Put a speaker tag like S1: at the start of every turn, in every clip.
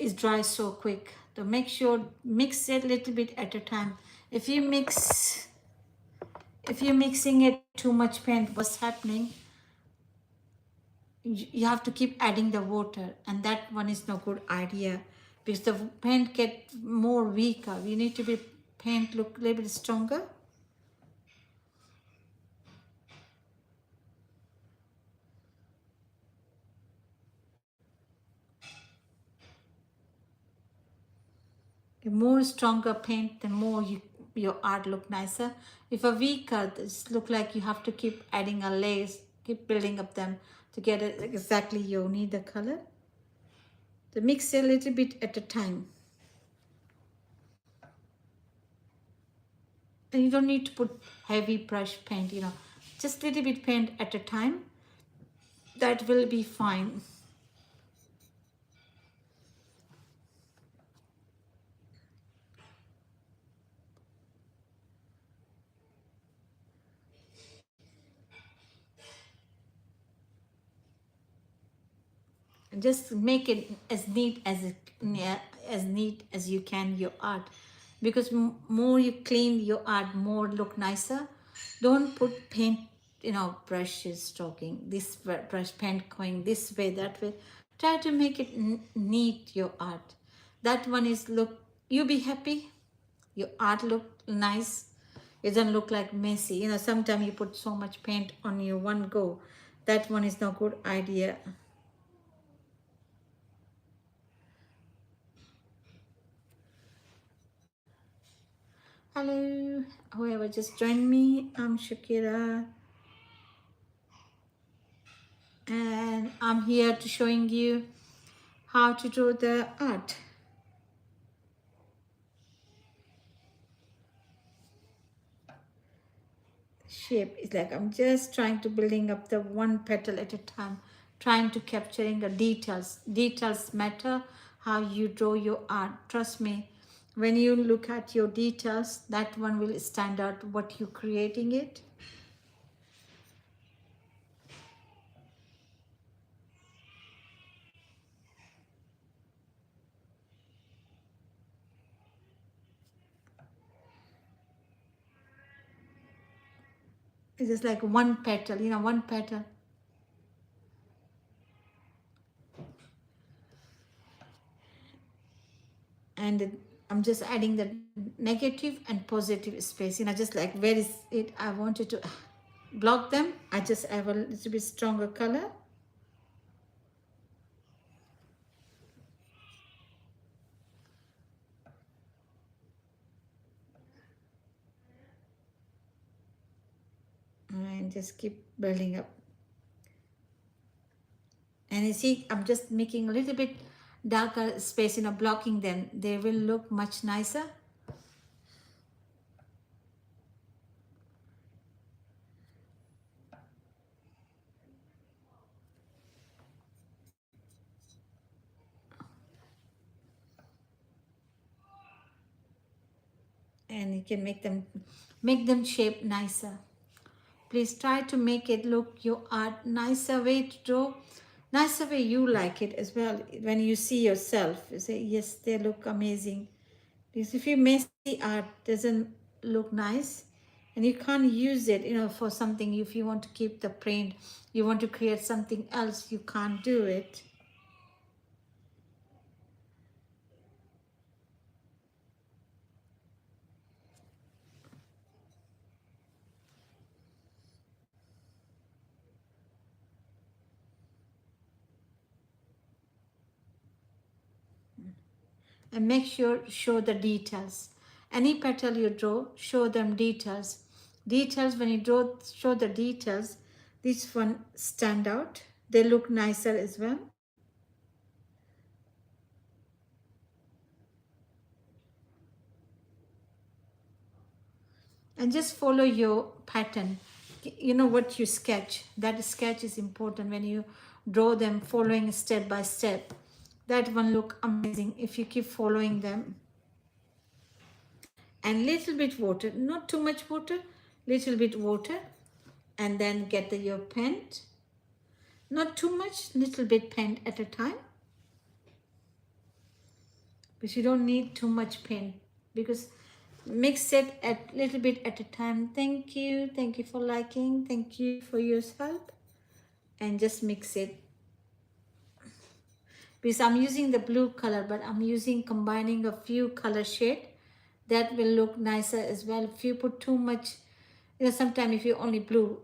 S1: is dry so quick. So make sure mix it a little bit at a time. If you mix, if you're mixing it too much paint, what's happening? You have to keep adding the water, and that one is no good idea because the paint get more weaker. You need to be paint look a little bit stronger. The more stronger paint, the more your art look nicer. If a weaker, this look like you have to keep adding a layers, keep building up them to get it exactly you need the color. So mix a little bit at a time. And you don't need to put heavy brush paint, just a little bit paint at a time. That will be fine. And just make it as neat as as neat as you can your art, because more you clean your art, more look nicer. Don't put paint, brushes talking this brush paint going this way that way. Try to make it neat your art. That one is look, you be happy, your art look nice. It doesn't look like messy. Sometimes you put so much paint on your one go. That one is no good idea. Hello, whoever just joined me, I'm Shakira, and I'm here to showing you how to draw the art. Shape is like I'm just trying to building up the one petal at a time, trying to capturing the details. Details matter how you draw your art. Trust me, when you look at your details, that one will stand out what you're creating it. It's just like one petal, one petal. And I'm just adding the negative and positive space, just like where is it I wanted to block them. I just have a little bit stronger color, and just keep building up. And you see, I'm just making a little bit darker space, blocking them. They will look much nicer. And you can make them shape nicer. Please try to make it look your art nicer way to draw, nicer way you like it as well. When you see yourself, you say, yes, they look amazing. Because if you messy art doesn't look nice, and you can't use it, for something. If you want to keep the print, you want to create something else, you can't do it. And make sure show the details. Any petal you draw, show them details. Details, when you draw, show the details, this one stand out. They look nicer as well. And just follow your pattern. What you sketch, that sketch is important. When you draw them following step by step, that one look amazing if you keep following them. And little bit water, not too much water, little bit water, and then get your paint. Not too much, little bit paint at a time. because you don't need too much paint, because mix it at little bit at a time. Thank you for liking, thank you for your help, and just mix it. Because I'm using the blue color, but I'm using combining a few color shade that will look nicer as well. If you put too much, sometimes if you only blue,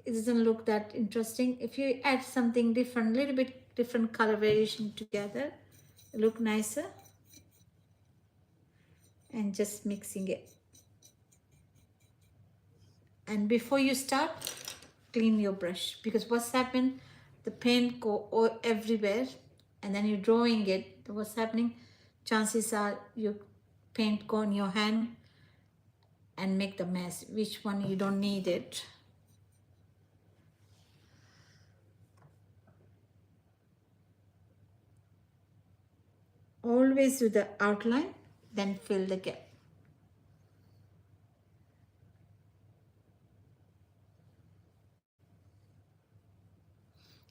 S1: it doesn't look that interesting. If you add something different, little bit different color variation together, it look nicer. And just mixing it. And before you start, clean your brush, because what's happened, the paint go everywhere, and then you're drawing it. What's happening? Chances are your paint go in your hand and make the mess. Which one you don't need it. Always do the outline, then fill the gap.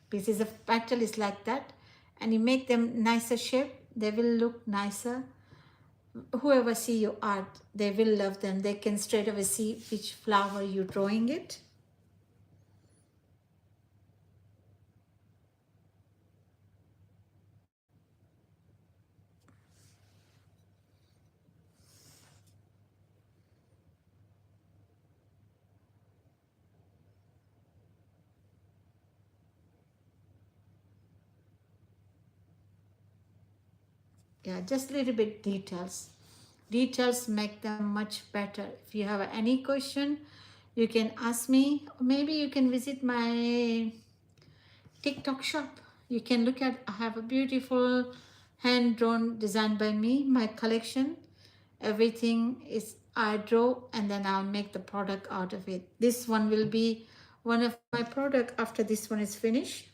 S1: Pieces of petal is like that, and you make them nicer shape, they will look nicer. Whoever see your art, they will love them. They can straight away see which flower you're drawing it. Yeah, just a little bit details. Details make them much better. If you have any question, you can ask me. Maybe you can visit my TikTok shop. You can look at, I have a beautiful hand drawn design by me, my collection. Everything is I draw, and then I'll make the product out of it. This one will be one of my product after this one is finished.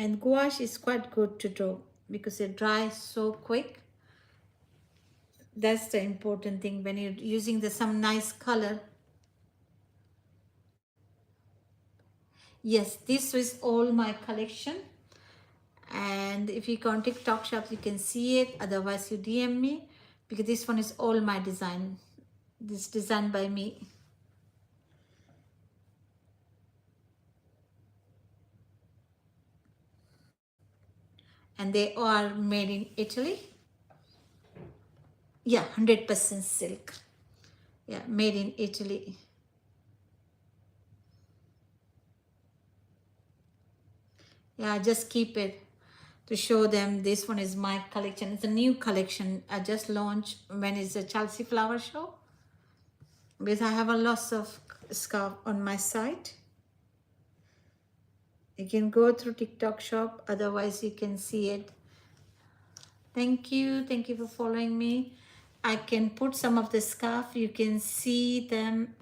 S1: And gouache is quite good to draw because it dries so quick. That's the important thing when you're using some nice color. Yes, this is all my collection. And if you go on TikTok shop, you can see it. Otherwise, you DM me, because this one is all my design. This designed by me. And they are made in Italy. Yeah, 100% silk. Yeah, made in Italy. Yeah, just keep it to show them this one is my collection. It's a new collection I just launched when it's a Chelsea flower show, because I have a lot of scarf on my site. You can go through TikTok shop, otherwise you can see it. Thank you for following me. I can put some of the scarf, you can see them.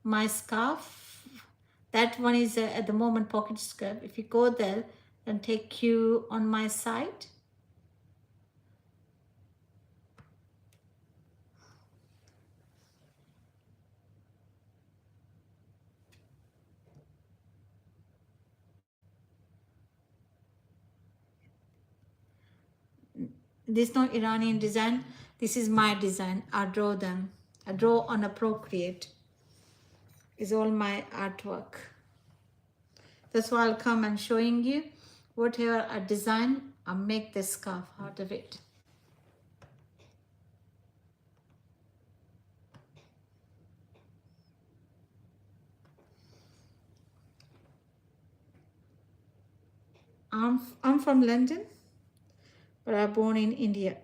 S1: My scarf, that one is at the moment pocket scarf. If you go there, then take you on my site. This is not Iranian design, this is my design. I draw them, I draw on a Procreate. Is all my artwork. That's why I'll come and showing you whatever I design, I make the scarf out of it. I'm from London, but I'm born in India.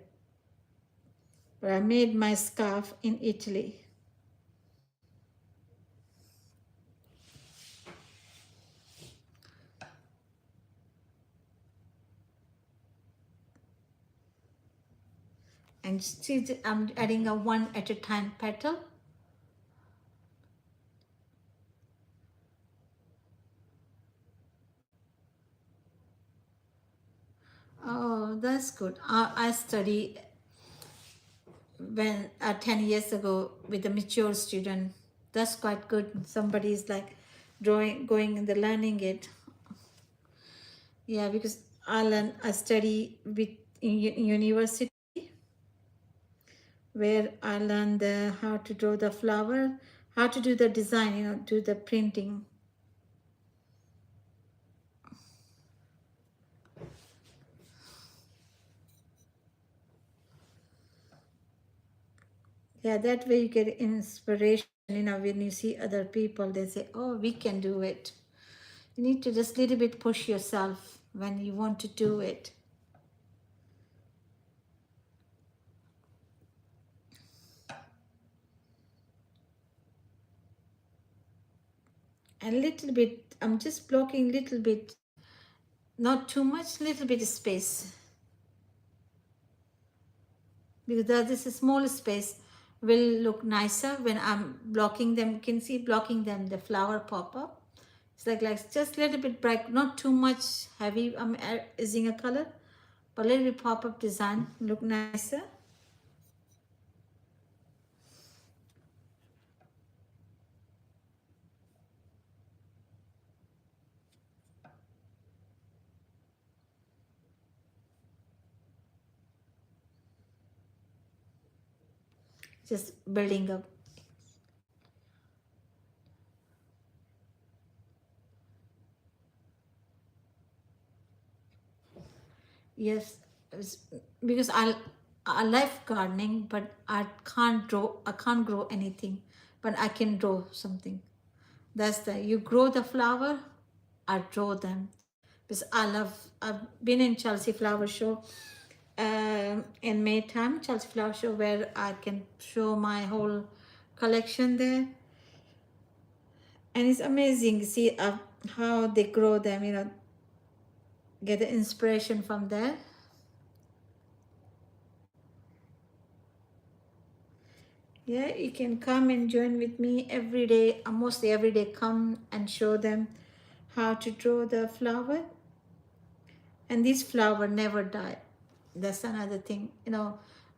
S1: But I made my scarf in Italy. And see, I'm adding a one at a time petal. Oh, that's good. I studied when 10 years ago with a mature student. That's quite good. Somebody is like drawing, going and the learning it. Yeah, because I study with in university where I learned how to draw the flower, how to do the design, do the printing. Yeah, that way you get inspiration. When you see other people, they say, "Oh, we can do it." You need to just little bit push yourself when you want to do it. And little bit, I'm just blocking little bit, not too much, little bit of space. Because this small space will look nicer when I'm blocking them. You can see blocking them, the flower pop up. It's like just a little bit bright, not too much heavy. I'm using a color, but a little bit pop up design, look nicer. Just building up. Yes, because I love gardening, but I can't draw. I can't grow anything, but I can draw something. That's the you grow the flower, I draw them. Because I love. I've been in Chelsea Flower Show in May time, Chelsea Flower Show, where I can show my whole collection there, and it's amazing. See how they grow them. Get the inspiration from there. Yeah, you can come and join with me every day, mostly every day. Come and show them how to draw the flower, and this flower never die. That's another thing.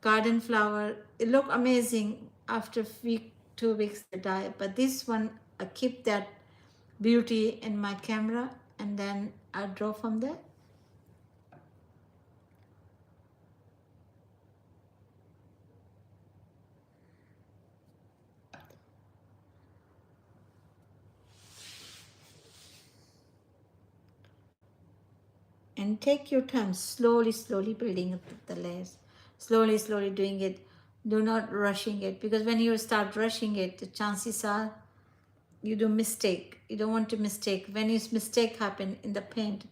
S1: Garden flower, it look amazing after week, 2 weeks they die. But this one, I keep that beauty in my camera, and then I draw from there. And take your time, slowly building up the layers, slowly doing it. Do not rushing it, because when you start rushing it, the chances are you do mistake. You don't want to mistake. When is mistake happen in the paint,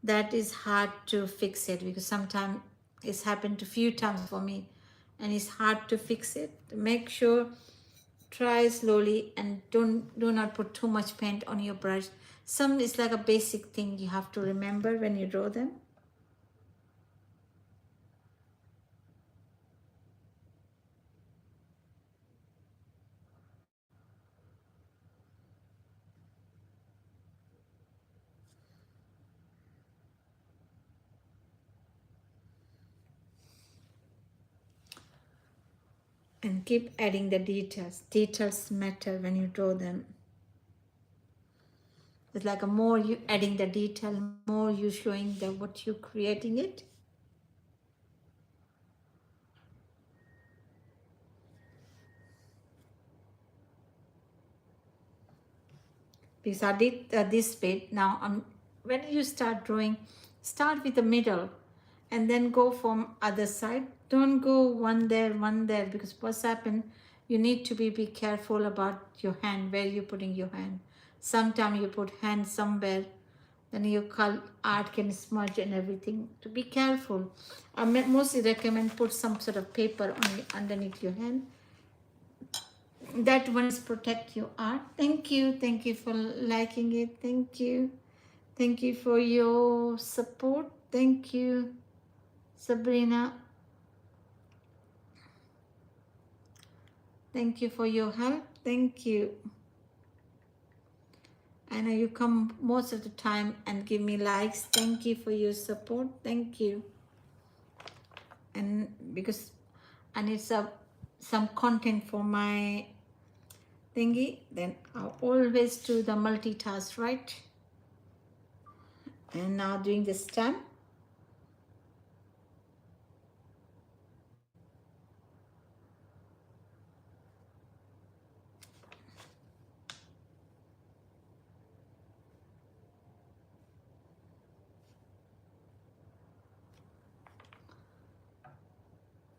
S1: that is hard to fix it, because sometimes it's happened a few times for me, and it's hard to fix it. Make sure, try slowly, and do not put too much paint on your brush. Some is like a basic thing you have to remember when you draw them. And keep adding the details. Details matter when you draw them. It's like a more you adding the detail, more you showing the what you creating it. Because I did this bit. Now when you start drawing, start with the middle and then go from other side. Don't go one there, because what's happened, you need to be careful about your hand, where you're putting your hand. Sometimes you put hand somewhere, then your art can smudge and everything. To be careful. I mostly recommend put some sort of paper on underneath your hand. That one is protect your art. Thank you for liking it. Thank you for your support. Thank you, Sabrina. Thank you for your help. Thank you. I know you come most of the time and give me likes. Thank you for your support. Thank you. And because I need some content for my thingy, then I'll always do the multitask, right? And now doing the stem.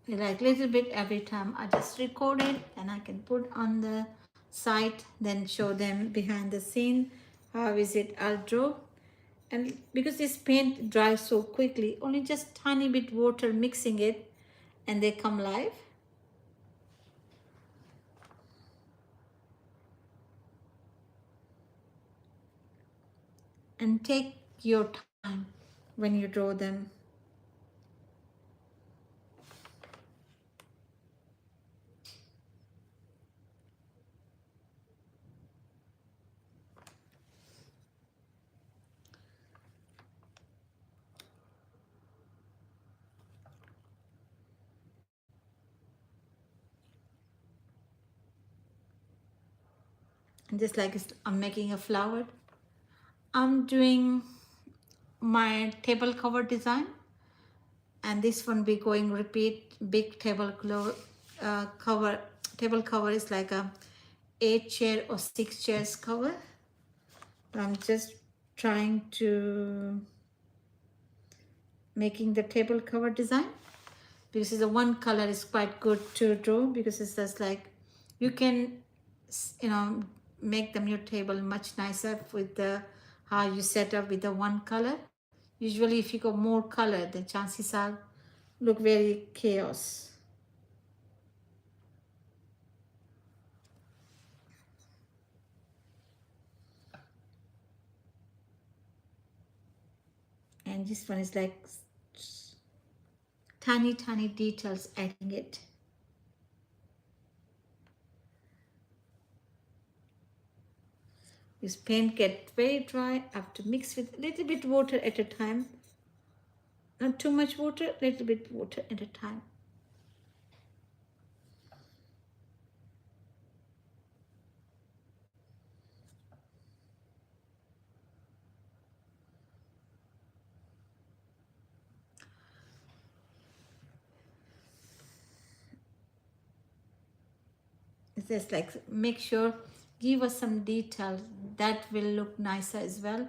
S1: Like little bit every time I just record it and I can put on the site, then show them behind the scene how is it I'll draw. And because this paint dries so quickly, only just tiny bit water mixing it and they come live. And take your time when you draw them. And just like I'm making a flower, I'm doing my table cover design, and this one be going repeat big cover. Table cover is like a 8 chair or 6 chairs cover. I'm just trying to making the table cover design because the one color is quite good to draw, because it's just like you can you know make them your table much nicer with the how you set up with the one color. Usually if you go more color, the chances are look very chaos. And this one is like tiny details adding it. This paint get very dry. I have to mix with a little bit water at a time. Not too much water, little bit water at a time. It's just like make sure give us some detail that will look nicer as well.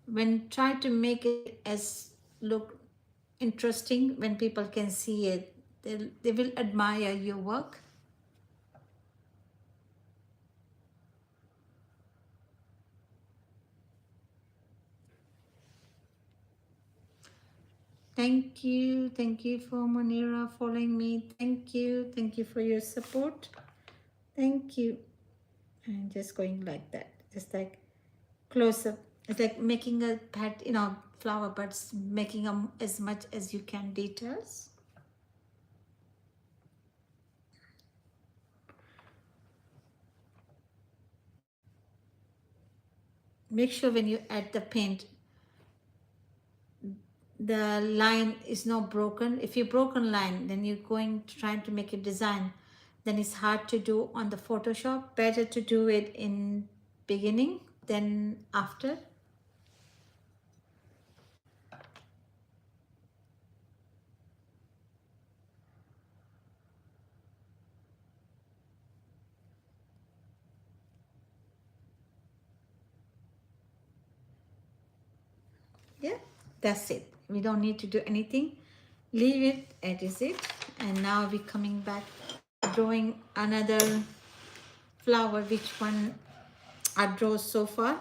S1: When try to make it as look interesting, when people can see it, they will admire your work. Thank you for Manira following me. Thank you for your support. Thank you. And just going like that, just like close up. It's like making a pet, flower, but making them as much as you can details. Make sure when you add the paint, the line is not broken. If you broken line, then you're going to trying to make a design, then it's hard to do on the Photoshop. Better to do it in beginning than after. Yeah, that's it. We don't need to do anything. Leave it as it. And now we're coming back, drawing another flower, which one I draw so far.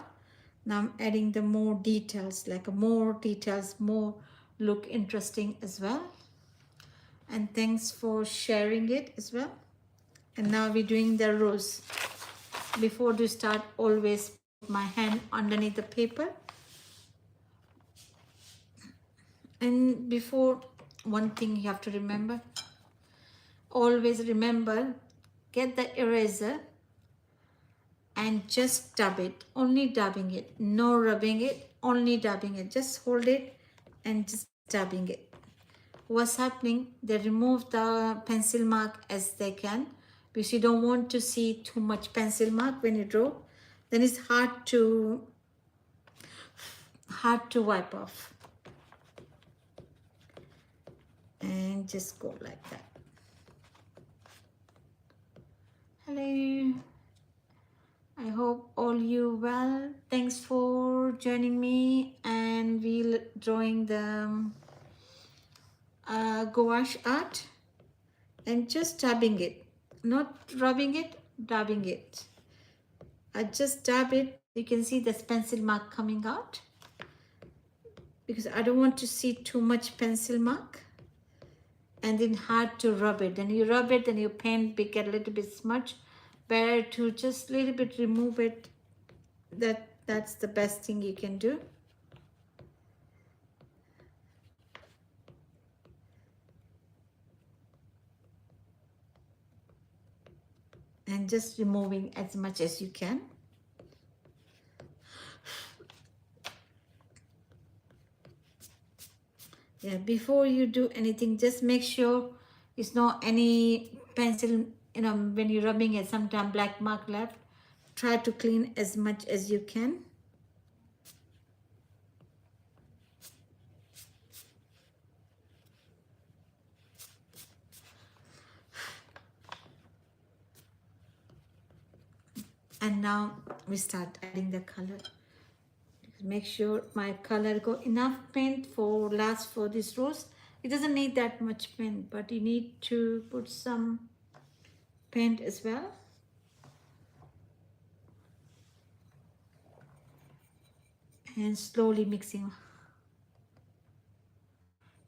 S1: Now I'm adding the more details, like more details, more look interesting as well. And thanks for sharing it as well. And now we're doing the rose. Before to start, always put my hand underneath the paper. And before, one thing you have to remember, always remember, get the eraser and just dab it, only dabbing it, no rubbing it, only dabbing it. Just hold it and just dabbing it. What's happening, they remove the pencil mark as they can, because you don't want to see too much pencil mark when you draw. Then it's hard to wipe off. And just go like that. Hello. I hope all you well. Thanks for joining me, and we'll drawing the gouache art and just dabbing it, not rubbing it, dabbing it. I just dab it. You can see this pencil mark coming out because I don't want to see too much pencil mark, and then hard to rub it. Then you rub it, then your pen get a little bit smudge. Better to just a little bit remove it. That's the best thing you can do. And just removing as much as you can. Yeah, before you do anything, just make sure it's not any pencil, when you're rubbing it, sometimes black mark left. Try to clean as much as you can. And now we start adding the color. Make sure my color go enough paint for last for this rose. It doesn't need that much paint, but you need to put some paint as well. And slowly mixing.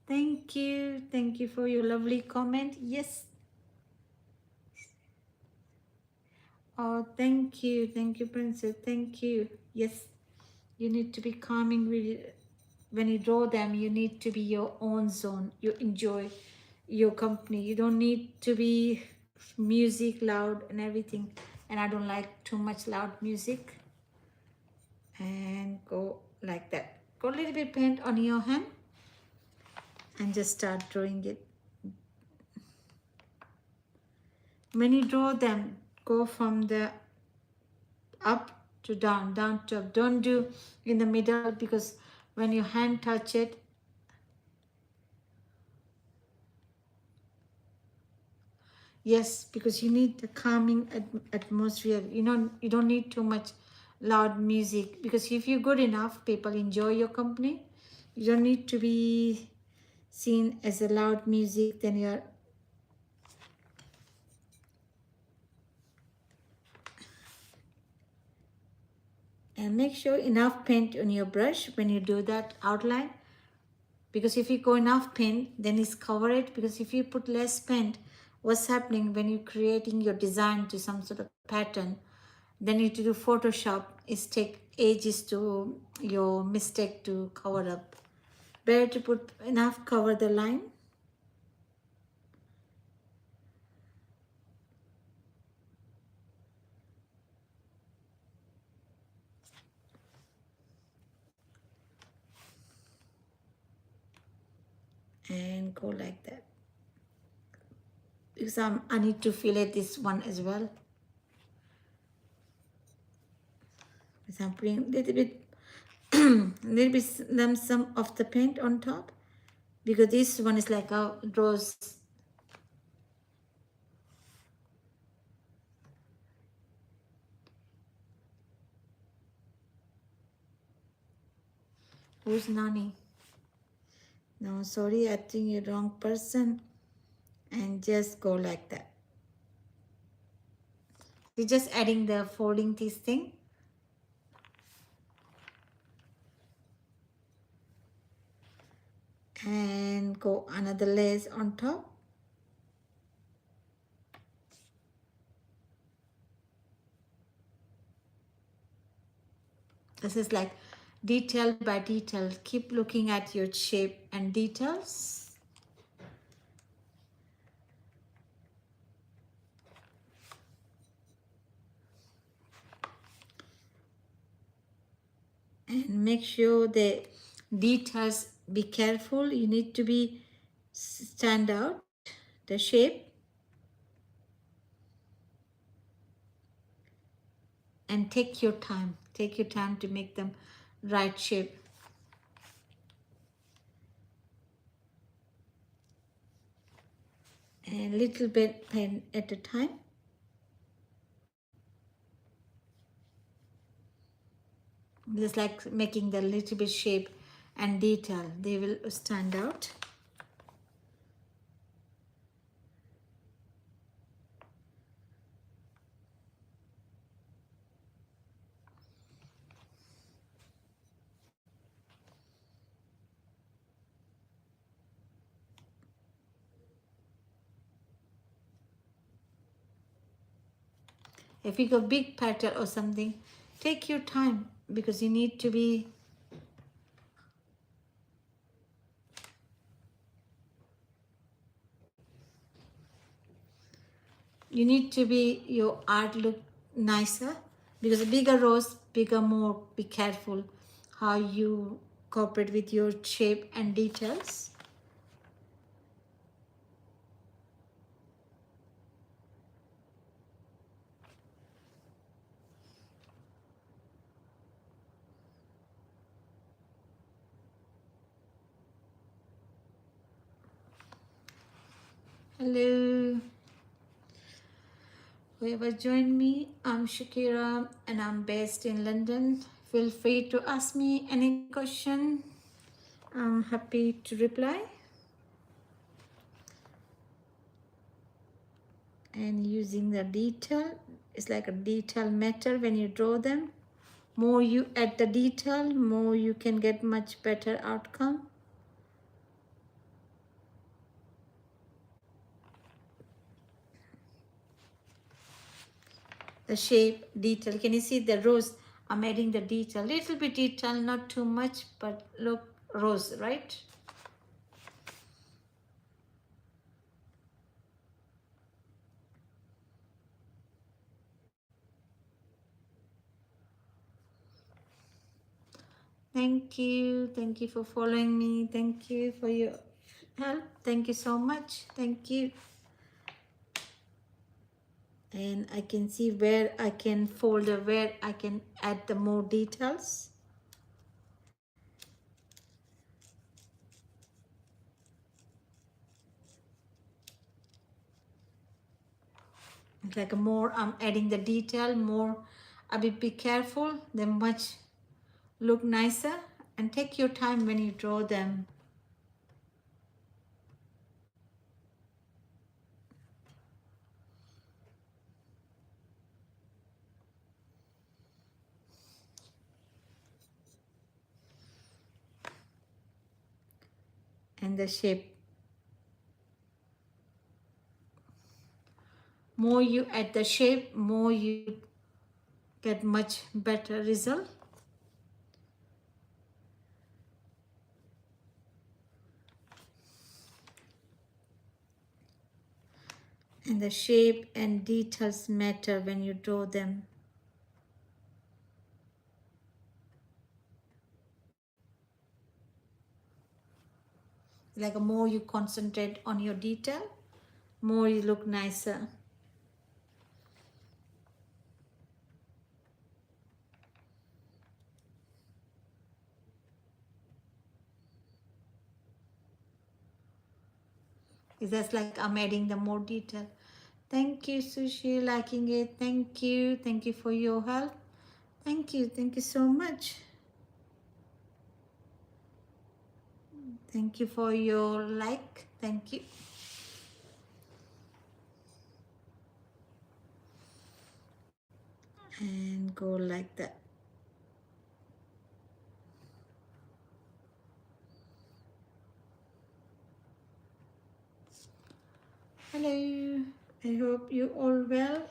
S1: Thank you for your lovely comment. Yes. Oh, thank you, princess. Thank you. Yes, you need to be calming with when you draw them. You need to be your own zone. You enjoy your company. You don't need to be music loud and everything. And I don't like too much loud music. And go like that. Go a little bit paint on your hand and just start drawing it. When you draw them, go from the up to down, down to up. Don't do in the middle, because when your hand touch it, yes, because you need the calming atmosphere. You don't need too much loud music, because if you're good enough, people enjoy your company. You don't need to be seen as a loud music. Then you're and make sure enough paint on your brush when you do that outline, because if you go enough paint, then it's cover it. Because if you put less paint, what's happening when you're creating your design to some sort of pattern, then you to do Photoshop, is take ages to your mistake to cover up. Better to put enough cover the line. And go like that, because I need to fillet this one as well. Because I'm putting a little bit lump sum of the paint on top, because this one is like a rose. Who's Nani? No, sorry, I think you're wrong person. And just go like that. You're just adding the folding this thing. And go another lace on top. This is like detail by detail. Keep looking at your shape and details. And make sure the details, be careful. You need to be stand out the shape. and take your time. Take your time to make them right shape. And a little bit pen at a time. Just like making the little bit shape and detail, they will stand out. If you go big petal or something, take your time because you need to be, your art look nicer, because a bigger rose, bigger, more, be careful how you cooperate with your shape and details. Hello, whoever joined me, I'm Shakira and I'm based in London. Feel free to ask me any question. I'm happy to reply. And using the detail, it's like a detail matter when you draw them. More you add the detail, more you can get much better outcome. The shape, detail, can you see the rose? I'm adding the detail, little bit detail, not too much, but look, rose, right? Thank you for following me, thank you for your help, thank you so much, thank you. And I can see where I can fold or where I can add the more details. Like more I'm adding the detail, more I will be careful, they much look nicer. And take your time when you draw them. And the shape, more you add the shape, more you get much better result. And the shape and details matter when you draw them. Like the more you concentrate on your detail, more you look nicer. It's just like I'm adding the more detail. Thank you, Sushi, liking it. Thank you. Thank you for your help. Thank you. Thank you so much. Thank you for your like. Thank you. And go like that. Hello. I hope you all well.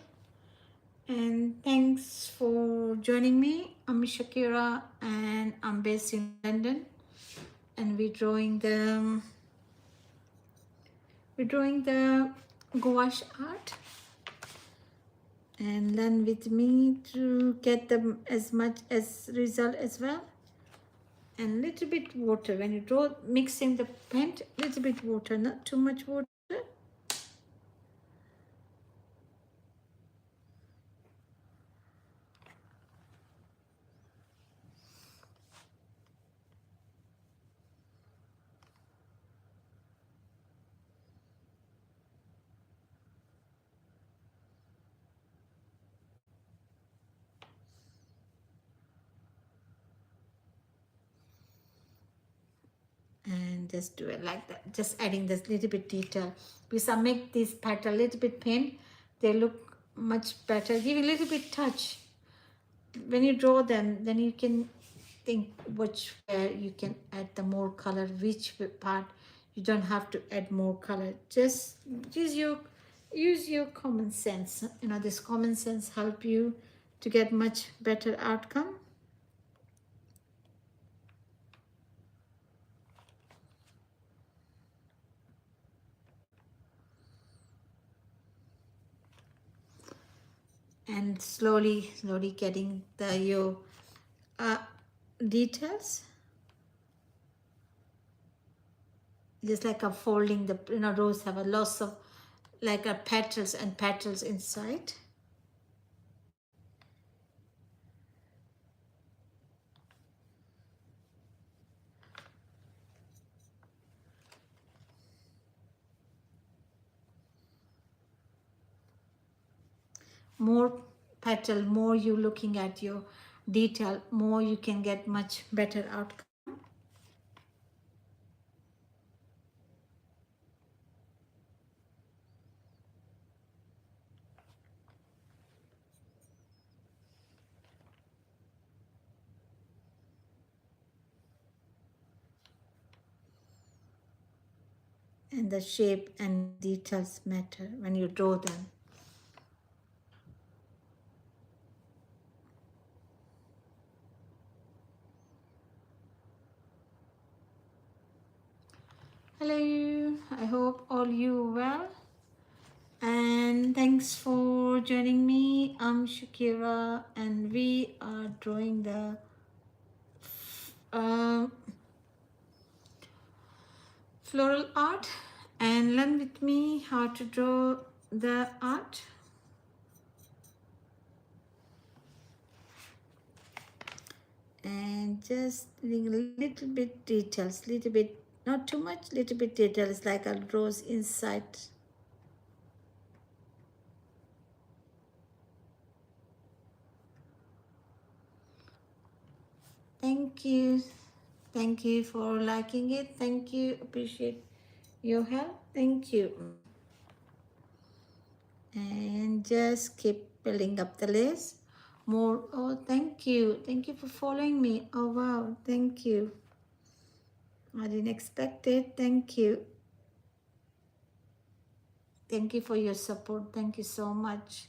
S1: And thanks for joining me. I'm Shakira and I'm based in London. And we're drawing the gouache art. And learn with me to get them as much as result as well. And little bit water when you draw, mixing the paint, little bit water, not too much water. just do it like that, just adding this little bit detail, because I make this petal a little bit paint, they look much better. Give a little bit touch when you draw them, then you can think which where you can add the more color, which part you don't have to add more color. Just use your common sense. This common sense help you to get much better outcome. And slowly getting the your uh, details, just like a folding the rose have a lots of like a petals and petals inside. More petal, more you looking at your detail, more you can get much better outcome. And the shape and details matter when you draw them. Hello, I hope all you well, and thanks for joining me. I'm Shakira and we are drawing the uh, floral art, and learn with me how to draw the art. And just doing a little bit details, little bit, not too much, little bit details like a rose inside. Thank you for liking it. Thank you, appreciate your help. Thank you. And just keep building up the list more. Oh, thank you for following me. Oh wow, thank you. I didn't expect it. Thank you for your support. Thank you so much.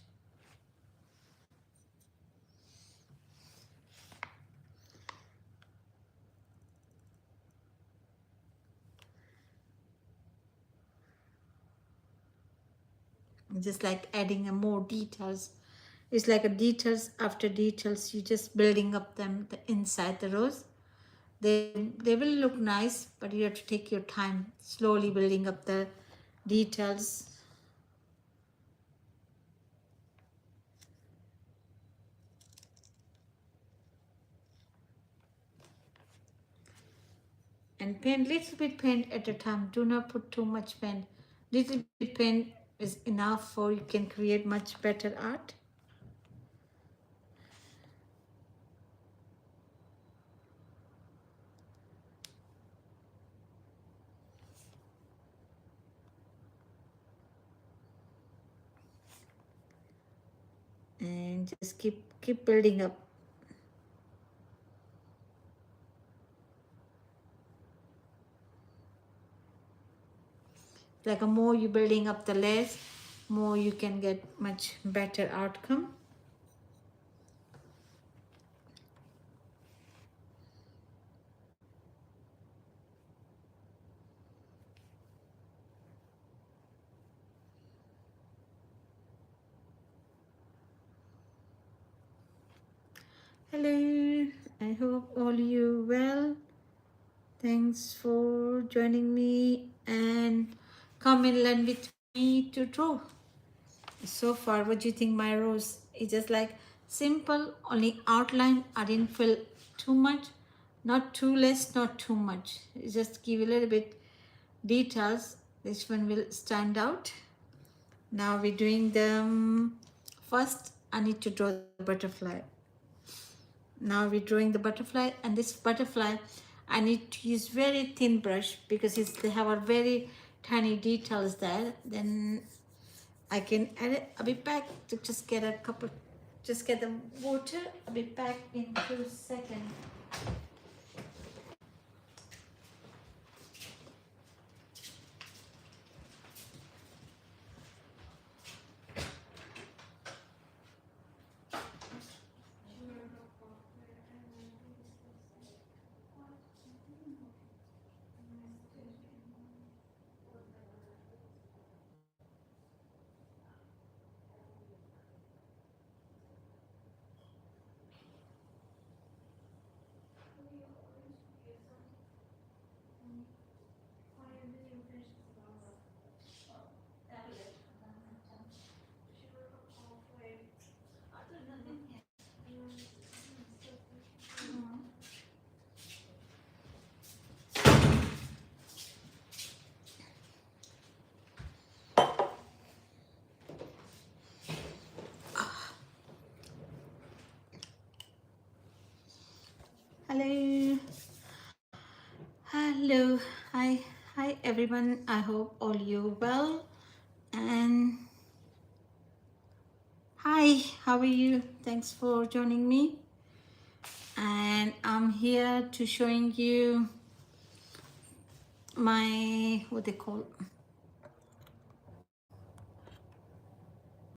S1: Just like adding a more details, it's like a details after details, you just building up them the inside the rose. They will look nice, but you have to take your time slowly building up the details. And paint little bit paint at a time, do not put too much paint. Little bit paint is enough for you can create much better art. And just keep building up. Like a more you building up the layers, more you can get much better outcome. Hello, I hope all you well. Thanks for joining me and come and learn with me to draw. So far, what do you think my rose? It's just like simple, only outline. I didn't fill too much, not too less, not too much. Just give a little bit details. This one will stand out. Now we're doing the first. I need to draw the butterfly. Now we're drawing the butterfly, and this butterfly I need to use very thin brush because they have a very tiny details there. Then I can add it. I'll be back to just get a cup of, just get the water. I'll be back in 2 seconds. Hello, hello, hi everyone. I hope all you well. And hi, how are you? Thanks for joining me. And I'm here to showing you my what they call